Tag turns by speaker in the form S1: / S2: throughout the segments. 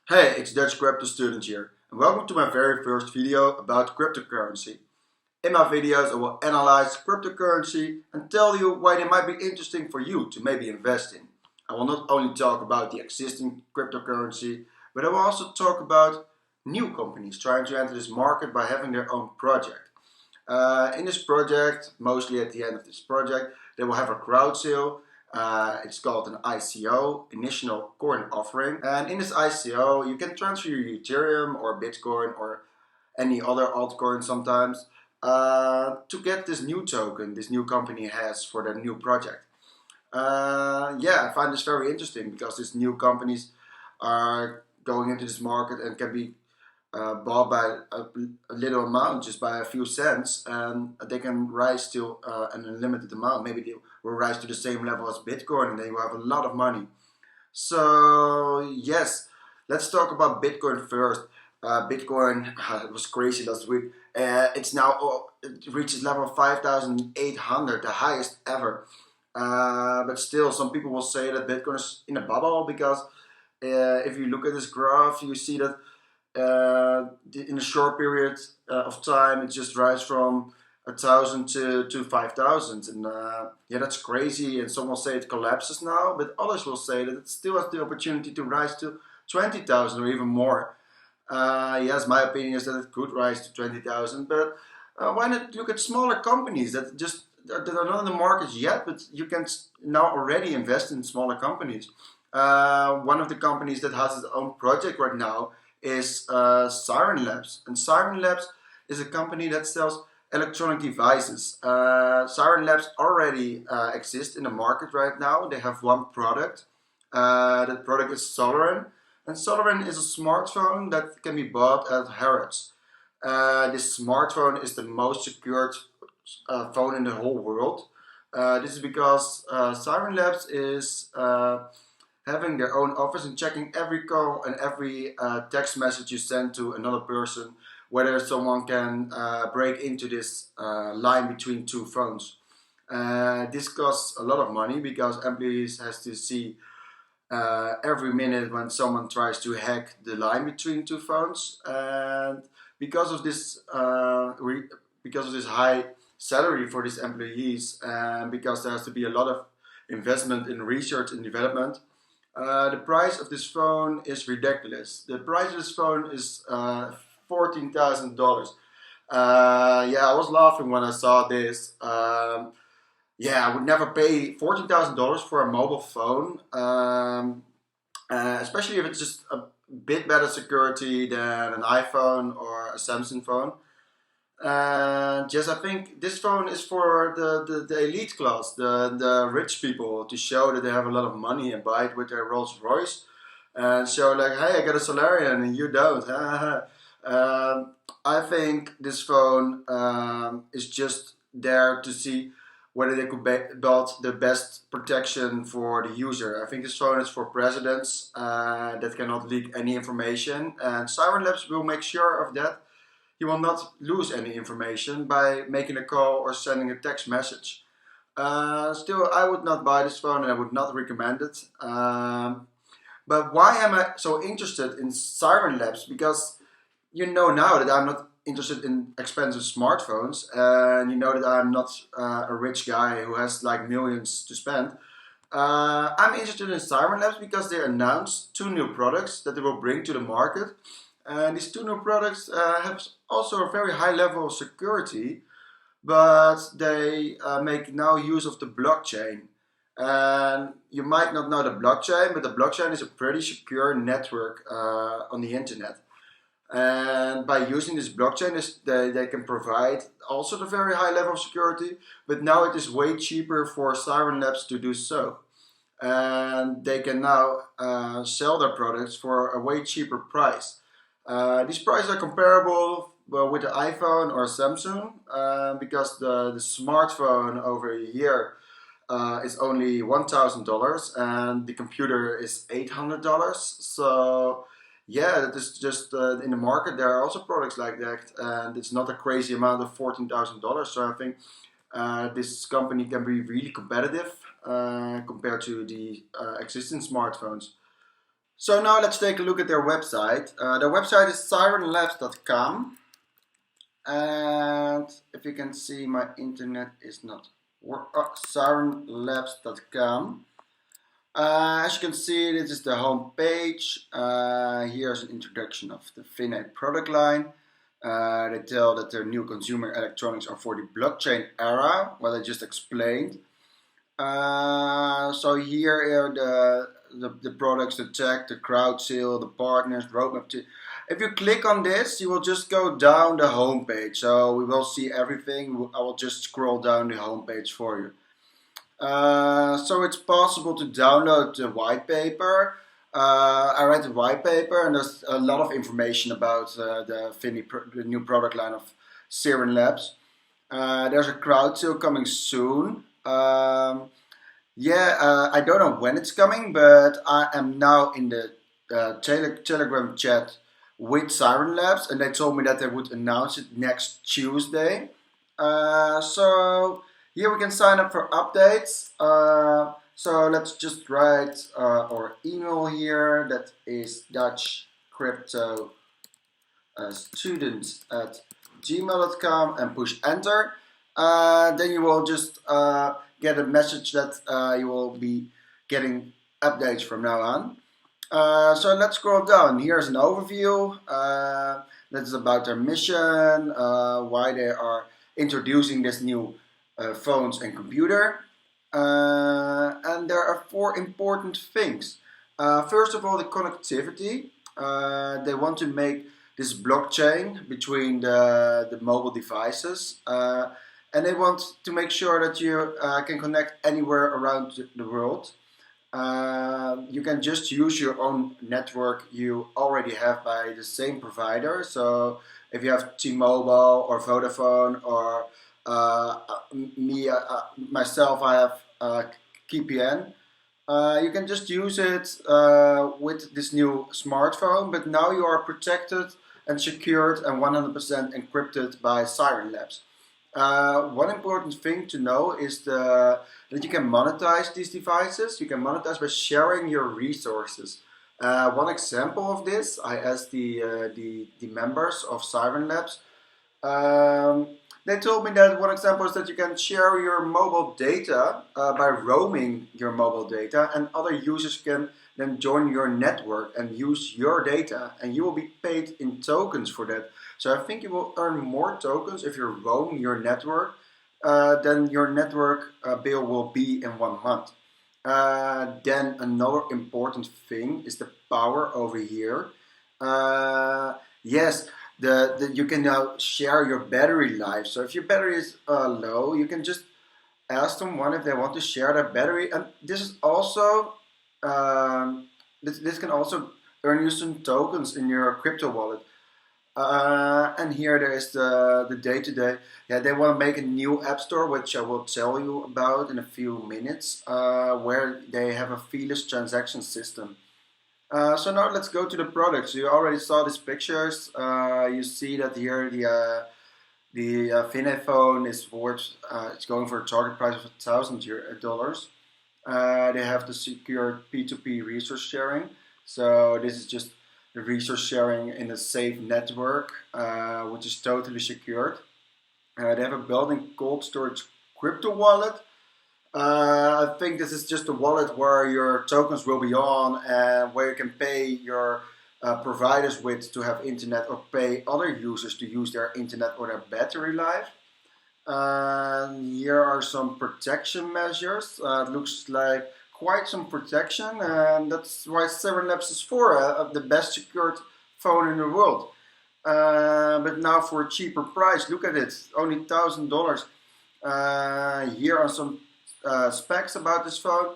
S1: Hey, it's DutchCryptoStudent here, and welcome to my very first video about cryptocurrency. In my videos, I will analyze cryptocurrency and tell you why they might be interesting for you to maybe invest in. I will not only talk about the existing cryptocurrency, but I will also talk about new companies trying to enter this market by having their own project. In this project, mostly at the end of this project, they will have a crowd sale. It's called an ICO, Initial Coin Offering. And in this ICO, you can transfer your Ethereum or Bitcoin or any other altcoin sometimes to get this new token this new company has for their new project. I find this very interesting because these new companies are going into this market and can be bought by a little amount, just by a few cents, and they can rise to an unlimited amount. Maybe they will rise to the same level as Bitcoin, and they will have a lot of money. So yes, let's talk about Bitcoin first. Bitcoin was crazy last week. It's now it reaches level 5,800, the highest ever. But still, some people will say that Bitcoin is in a bubble because if you look at this graph, you see that in a short period of time, it just rises from 1,000 to 5,000, and that's crazy. And some will say it collapses now, but others will say that it still has the opportunity to rise to 20,000 or even more. Yes, my opinion is that it could rise to 20,000, but why not look at smaller companies that are not in the market yet, but you can now already invest in smaller companies. One of the companies that has its own project right now is Sirin Labs. And Sirin Labs is a company that sells electronic devices. Sirin Labs already exists in the market right now. They have one product. That product is Sirin. And Sirin is a smartphone that can be bought at Harrods. This smartphone is the most secured phone in the whole world. This is because Sirin Labs is having their own office and checking every call and every text message you send to another person, whether someone can break into this line between two phones. This costs a lot of money because employees has to see every minute when someone tries to hack the line between two phones, and because of this high salary for these employees, and because there has to be a lot of investment in research and development, the price of this phone is ridiculous. The price of this phone is $14,000. I was laughing when I saw this. I would never pay $14,000 for a mobile phone, especially if it's just a bit better security than an iPhone or a Samsung phone. I think this phone is for the elite class, the rich people, to show that they have a lot of money and buy it with their Rolls Royce and show like, hey, I got a Solarian and you don't. I think this phone is just there to see whether they could build the best protection for the user. I think this phone is for presidents that cannot leak any information, and Siren Labs will make sure of that. You will not lose any information by making a call or sending a text message. Still, I would not buy this phone and I would not recommend it. But why am I so interested in Siren Labs? Because you know now that I'm not interested in expensive smartphones, and you know that I'm not a rich guy who has like millions to spend. I'm interested in Siren Labs because they announced two new products that they will bring to the market. And these two new products have also a very high level of security, but they make now use of the blockchain. And you might not know the blockchain, but the blockchain is a pretty secure network on the internet. And by using this blockchain, they can provide also the very high level of security, but now it is way cheaper for Siren Labs to do so. And they can now sell their products for a way cheaper price. These prices are comparable with the iPhone or Samsung because the smartphone over here is only $1,000 and the computer is $800. So that is just in the market. There are also products like that, and it's not a crazy amount of $14,000. So I think this company can be really competitive compared to the existing smartphones. So now let's take a look at their website. Their website is sirenlabs.com, and if you can see, my internet is not sirenlabs.com. As you can see, this is the home page. Here's an introduction of the Finney product line. They tell that their new consumer electronics are for the blockchain era, what I just explained. So here are the products, the tech, the crowd sale, the partners, roadmap. If you click on this, you will just go down the home page. So we will see everything. I will just scroll down the home page for you. So it's possible to download the white paper. I read the white paper, and there's a lot of information about the Finney, the new product line of Sirin Labs. There's a crowd sale coming soon. I don't know when it's coming, but I am now in the Telegram chat with Siren Labs, and they told me that they would announce it next Tuesday. So here we can sign up for updates. So let's just write our email here. That is DutchCryptoStudent@gmail.com and push enter. Then you will just get a message that you will be getting updates from now on. So let's scroll down. Here's an overview. That's about their mission, why they are introducing this new phones and computer. And there are 4 important things. First of all, the connectivity. They want to make this blockchain between the mobile devices. And they want to make sure that you can connect anywhere around the world. You can just use your own network you already have by the same provider. So if you have T-Mobile or Vodafone or myself, I have KPN. You can just use it with this new smartphone, but now you are protected and secured and 100% encrypted by Siren Labs. One important thing to know is that you can monetize these devices. You can monetize by sharing your resources. One example of this, I asked the members of Siren Labs. They told me that one example is that you can share your mobile data by roaming your mobile data, and other users can then join your network and use your data, and you will be paid in tokens for that. So I think you will earn more tokens if you roam your network than your network bill will be in 1 month. Then another important thing is the power over here. Yes, you can now share your battery life. So if your battery is low, you can just ask someone if they want to share their battery, and this is also this can also earn you some tokens in your crypto wallet. And here there is the day-to-day. Yeah, they want to make a new app store, which I will tell you about in a few minutes, where they have a feeless transaction system. So now let's go to the products. You already saw these pictures. You see that here the Finney phone is worth. It's going for a target price of $1,000. They have the secure P2P resource sharing. So this is just the resource sharing in a safe network, which is totally secured. They have a built-in cold storage crypto wallet. I think this is just a wallet where your tokens will be on, and where you can pay your providers with to have internet, or pay other users to use their internet or their battery life. Here are some protection measures. It looks like quite some protection, and that's why Siren Labs is for the best secured phone in the world. But now for a cheaper price, look at it, only $1,000. Here are some specs about this phone.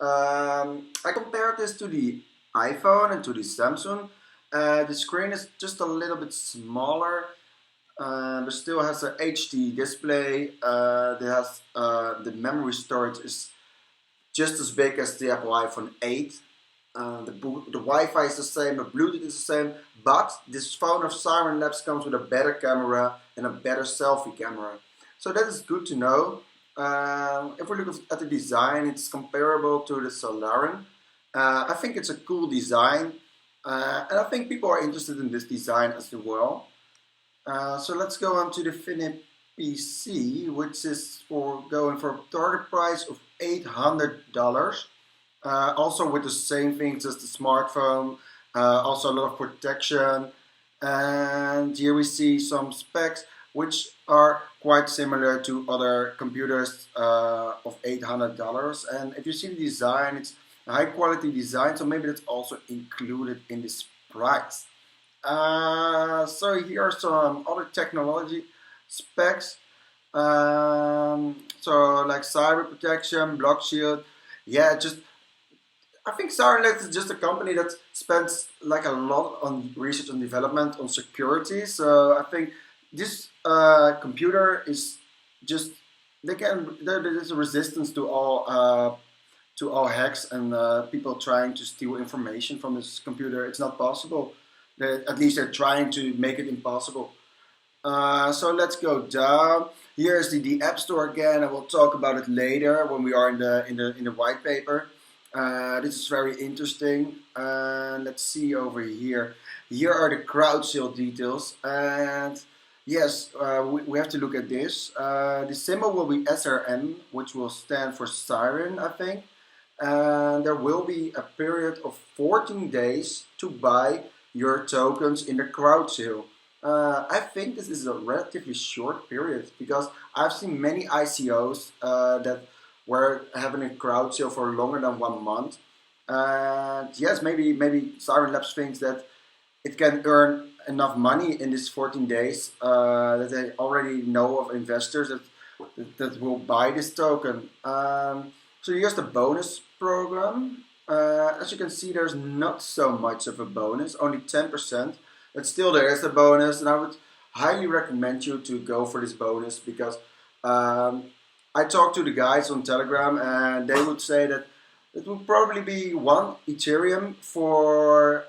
S1: I compared this to the iPhone and to the Samsung. The screen is just a little bit smaller, but still has a HD display. The memory storage is just as big as the Apple iPhone 8. The Wi-Fi is the same, the Bluetooth is the same, but this phone of Siren Labs comes with a better camera and a better selfie camera. So that is good to know. If we look at the design, it's comparable to the Solarin. I think it's a cool design, and I think people are interested in this design as well. So let's go on to the Finney PC, which is going for a target price of $800. Also with the same things as the smartphone, also a lot of protection, and here we see some specs which are quite similar to other computers of $800. And if you see the design, it's a high quality design, so maybe that's also included in this price. So here are some other technology specs. So like cyber protection, block shield. Yeah, just I think Sirin is just a company that spends like a lot on research and development on security. So I think this computer is just there is a resistance to all hacks and people trying to steal information from this computer. It's not possible. At least they're trying to make it impossible. So let's go down. Here's the App Store again. I will talk about it later when we are in the white paper. This is very interesting. Let's see over here. Here are the crowd sale details, and yes, we have to look at this. The symbol will be SRN, which will stand for Sirin, I think. And there will be a period of 14 days to buy your tokens in the crowd sale. I think this is a relatively short period because I've seen many ICOs that were having a crowd sale for longer than 1 month. And yes, maybe Sirin Labs thinks that it can earn enough money in these 14 days that they already know of investors that will buy this token. So here's the bonus program. As you can see, there's not so much of a bonus, only 10%. But still, there is a bonus, and I would highly recommend you to go for this bonus because I talked to the guys on Telegram, and they would say that it would probably be 1 Ethereum for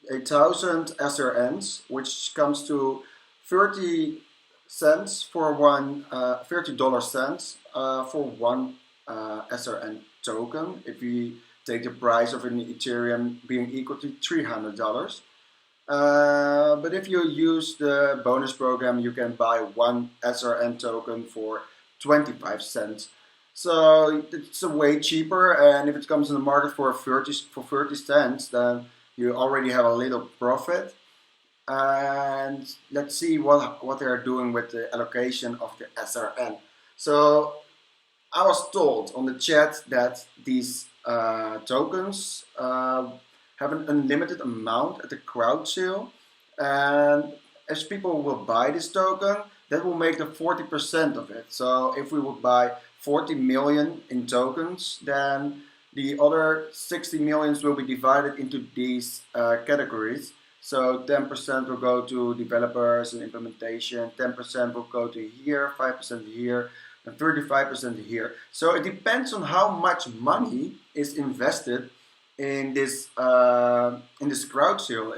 S1: 1,000 SRNs, which comes to 30 cents for $30 cents for one SRN token. If we take the price of an Ethereum being equal to $300. But if you use the bonus program, you can buy 1 SRN token for 25 cents. So it's a way cheaper, and if it comes in the market for 30 cents, then you already have a little profit. And let's see what they are doing with the allocation of the SRN. So I was told on the chat that these tokens have an unlimited amount at the crowd sale, and as people will buy this token, that will make the 40% of it. So if we would buy 40 million in tokens, then the other 60 millions will be divided into these categories. So 10% will go to developers and implementation, 10% will go to here, 5% here, and 35% here. So it depends on how much money is invested in this crowd sale.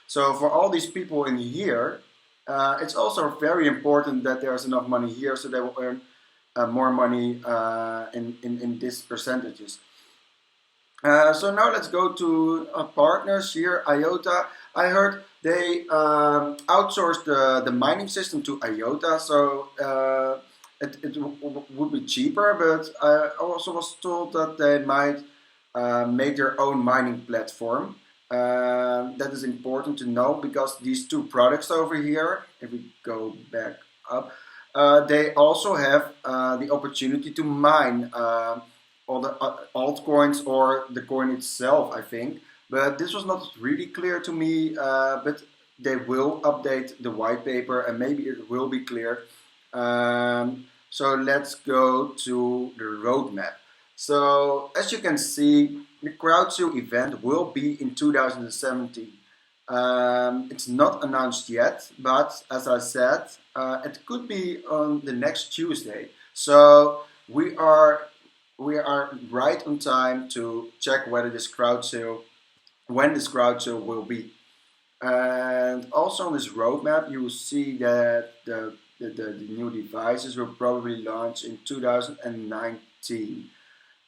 S1: So for all these people in here, it's also very important that there's enough money here, so they will earn more money in these percentages. So now let's go to partners here. IOTA. I heard they outsourced the mining system to IOTA, so it would be cheaper. But I also was told that they might make their own mining platform. That is important to know because these two products over here, if we go back up, they also have the opportunity to mine all the altcoins or the coin itself, I think. But this was not really clear to me, but they will update the white paper and maybe it will be clear. So let's go to the roadmap. So as you can see, the crowd-sale event will be in 2017. It's not announced yet, but as I said, it could be on the next Tuesday. So we are right on time to check whether when this crowd sale will be. And also on this roadmap, you will see that the new devices will probably launch in 2019.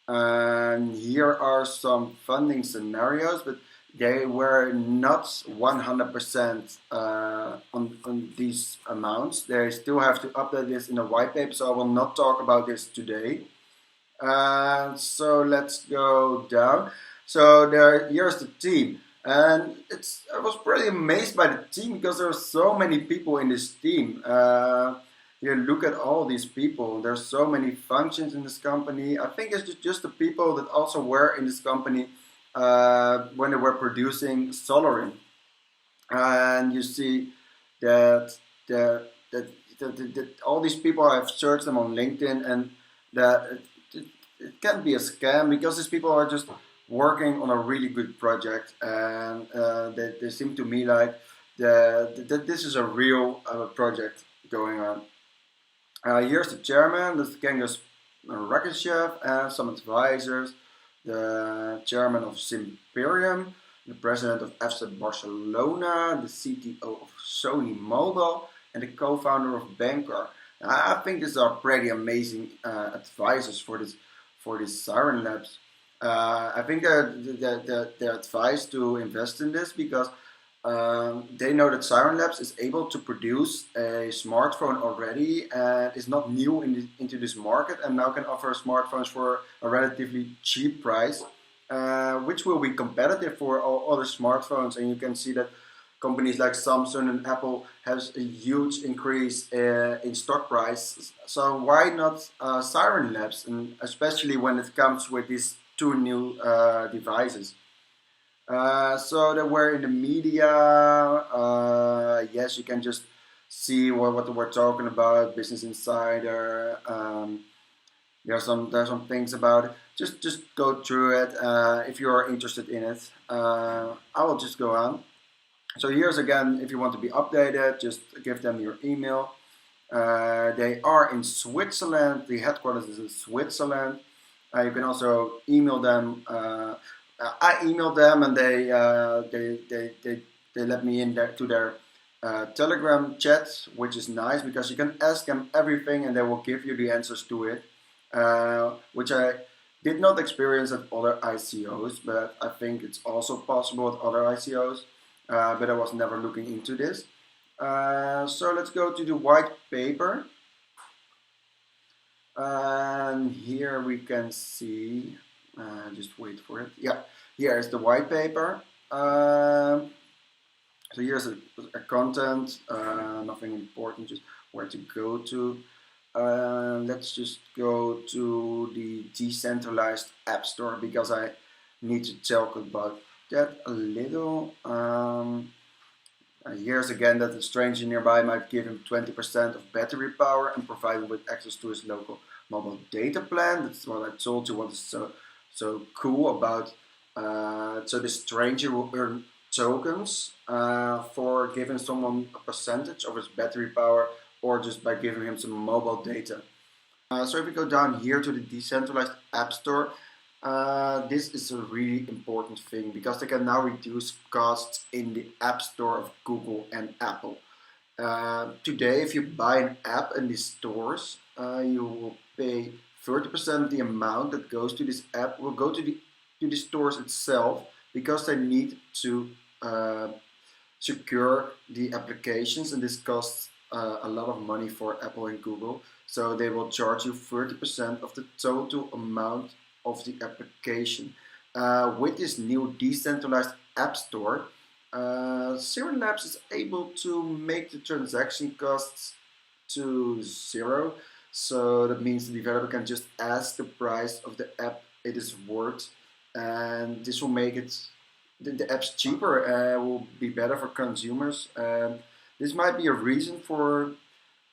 S1: And here are some funding scenarios, but they were not 100% on these amounts. They still have to update this in a white paper, so I will not talk about this today. So let's go down. So here's the team, and I was pretty amazed by the team because there are so many people in this team. You look at all these people. There's so many functions in this company. I think it's just the people that also were in this company when they were producing Solarin. And you see that all these people, I've searched them on LinkedIn, and that it can be a scam because these people are just working on a really good project, and they seem to me like that this is a real project going on. Here's the chairman, the Genghis Rakishev, and some advisors, the chairman of Simperium, the president of FC Barcelona, the CTO of Sony Mobile, and the co-founder of Banker. I think these are pretty amazing advisors for this Sirin Labs. I think they're advised to invest in this because they know that Sirin Labs is able to produce a smartphone already and is not new into this market, and now can offer smartphones for a relatively cheap price, which will be competitive for all other smartphones. And you can see that companies like Samsung and Apple has a huge increase in stock price. So why not Sirin Labs, and especially when it comes with these two new devices. So they were in the media. Yes, you can just see what we're talking about. Business Insider. There's some things about it. Just go through it if you are interested in it. I will just go on. So here's again, if you want to be updated, just give them your email. They are in Switzerland. The headquarters is in Switzerland. You can also email them. I emailed them, and they let me in to their Telegram chat, which is nice because you can ask them everything and they will give you the answers to it, which I did not experience at other ICOs, but I think it's also possible at other ICOs, but I was never looking into this. So let's go to the white paper. And here we can see, just wait for it. Yeah, here is the white paper. So here's a content, nothing important, just where to go to. Let's just go to the decentralized app store because I need to talk about that a little. Here's again that a stranger nearby might give him 20% of battery power and provide him with access to his local mobile data plan. That's what I told you what is so cool about. So the stranger will earn tokens for giving someone a percentage of his battery power, or just by giving him some mobile data. So if we go down here to the decentralized app store, this is a really important thing because they can now reduce costs in the app store of Google and Apple. Today, if you buy an app in these stores, you will pay 30% of the amount that goes to this app will go to the stores itself, because they need to secure the applications, and this costs a lot of money for Apple and Google. So they will charge you 30% of the total amount of the application. With this new decentralized app store, Sirin Labs is able to make the transaction costs to zero. So that means the developer can just ask the price of the app it is worth, and this will make it the apps cheaper. Will be better for consumers. This might be a reason for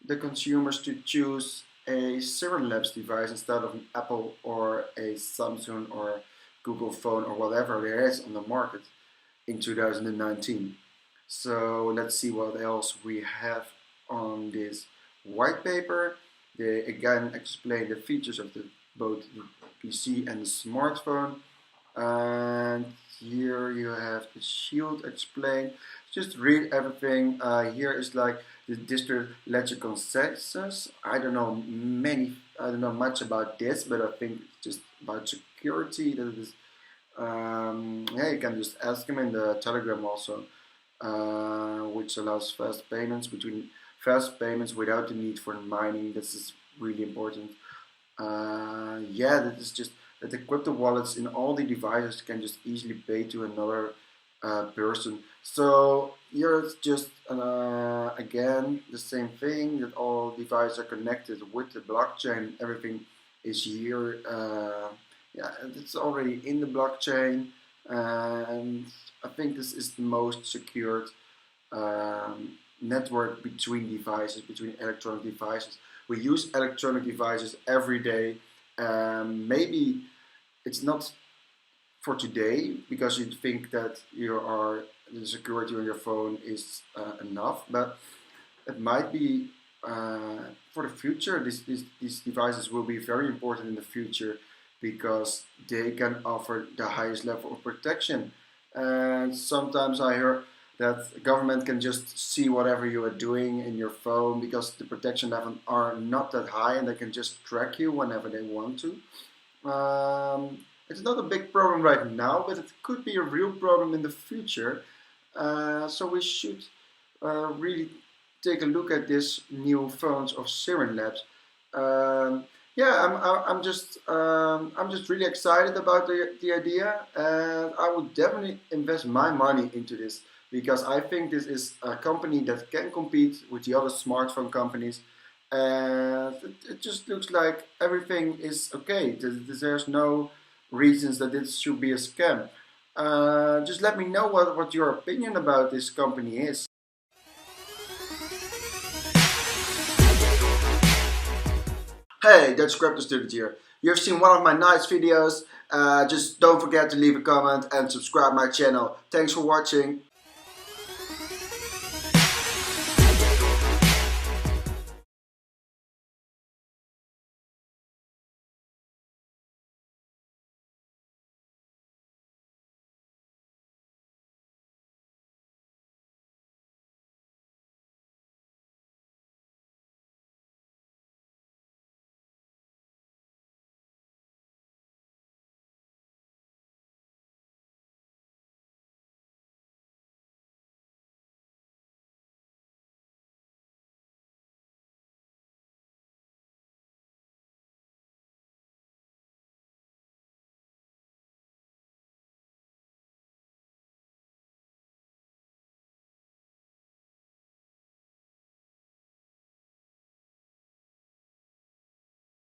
S1: the consumers to choose a Sirin Labs device instead of an Apple or a Samsung or Google phone or whatever there is on the market in 2019. So let's see what else we have on this white paper. They again explain the features of both the PC and the smartphone. And here you have the shield explained. Just read everything. Here is like the district ledger consensus. I don't know much about this, but I think it's just about security. That it is, yeah, you can just ask him in the Telegram also, which allows fast payments without the need for mining. This is really important. Yeah, that is just that the crypto wallets in all the devices can just easily pay to another person. So here it's just again the same thing, that all devices are connected with the blockchain. Everything is here. Yeah, it's already in the blockchain, and I think this is the most secured network between devices, between electronic devices. We use electronic devices every day. Maybe it's not for today because you think that the security on your phone is enough, but it might be for the future. These devices will be very important in the future because they can offer the highest level of protection. And sometimes I hear that the government can just see whatever you are doing in your phone because the protection levels are not that high, and they can just track you whenever they want to. It's not a big problem right now, but it could be a real problem in the future. So we should really take a look at these new phones of Sirin Labs. Yeah, I'm just really excited about the idea, and I would definitely invest my money into this because I think this is a company that can compete with the other smartphone companies, and it just looks like everything is okay. There's no reasons that this should be a scam. Just let me know what your opinion about this company is. Hey, DutchCryptoStudent here. You've seen one of my nice videos. Just don't forget to leave a comment and subscribe my channel. Thanks for watching.